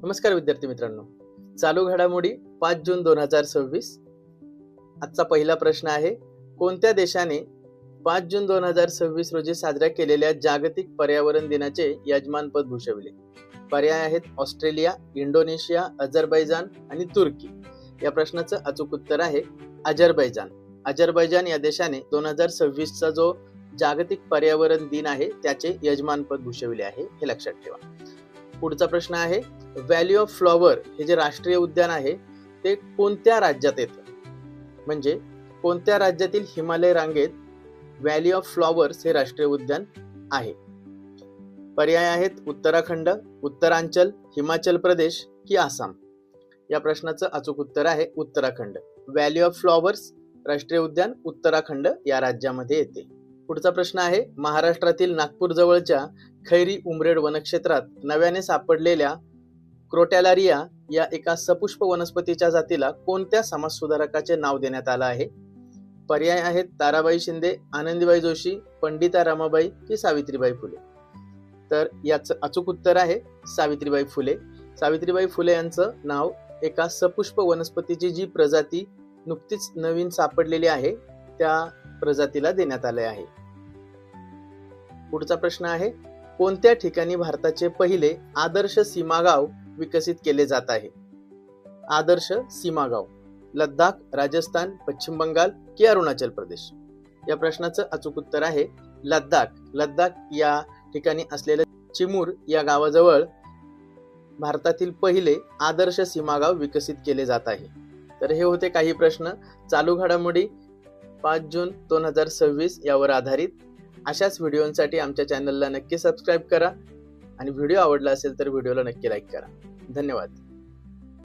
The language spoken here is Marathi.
नमस्कार विद्यार्थी मित्रांनो, चालू घडामोडी 5 जून 2026. आजचा पहिला प्रश्न आहे, कोणत्या देशाने 5 जून 2026 रोजी साजऱ्या केलेल्या जागतिक पर्यावरण दिनाचे यजमानपद भूषविले? पर्याय आहेत ऑस्ट्रेलिया, इंडोनेशिया, अझरबैजान आणि तुर्की. या प्रश्नाचं अचूक उत्तर आहे अझरबैजान. अझरबैजान या देशाने 2026चा जो जागतिक पर्यावरण दिन आहे त्याचे यजमानपद भूषविले आहे, हे लक्षात ठेवा. पुढचा प्रश्न आहे, व्हॅली ऑफ फ्लॉवर हे जे राष्ट्रीय उद्यान आहे ते कोणत्या राज्यात येतं? म्हणजे कोणत्या राज्यातील हिमालय रांगेत व्हॅली ऑफ फ्लॉवर्स हे राष्ट्रीय उद्यान आहे? पर्याय आहेत उत्तराखंड, उत्तरांचल, हिमाचल प्रदेश की आसाम. या प्रश्नाचं अचूक उत्तर आहे उत्तराखंड. व्हॅली ऑफ फ्लॉवर्स राष्ट्रीय उद्यान उत्तराखंड या राज्यामध्ये येते. पुढचा प्रश्न आहे, महाराष्ट्रातील नागपूर जवळच्या खैरी उमरेड वनक्षेत्रात नव्याने सापडलेल्या क्रोटॅलारिया या एका सपुष्प वनस्पतीच्या जातीला कोणत्या समाजसुधारकाचे नाव देण्यात आलं आहे? पर्याय आहेत ताराबाई शिंदे, आनंदीबाई जोशी, पंडिता रमाबाई की सावित्रीबाई फुले. तर याचं अचूक उत्तर आहे सावित्रीबाई फुले. सावित्रीबाई फुले यांचं नाव एका सपुष्प वनस्पतीची जी प्रजाती नुकतीच नवीन सापडलेली आहे त्या प्रजातीला देण्यात आले आहे. पुढचा प्रश्न आहे, कोणत्या ठिकाणी भारताचे पहिले आदर्श सीमागाव विकसित केले जात आहे? आदर्श सीमागाव लडाख, राजस्थान, पश्चिम बंगाल की अरुणाचल प्रदेश. या प्रश्नाचं अचूक उत्तर आहे लडाख. लडाख या ठिकाणी असलेल्या चिमूर या गावाजवळ भारतातील पहिले आदर्श सीमागाव विकसित केले जात आहे. तर हे होते काही प्रश्न चालू घडामोडी 5 जून 2026 यावर आधारित. अशाच व्हिडिओंसाठी आमच्या चॅनलला नक्की सबस्क्राईब करा आणि व्हिडिओ आवडला असेल तर व्हिडिओला नक्की लाईक करा. धन्यवाद.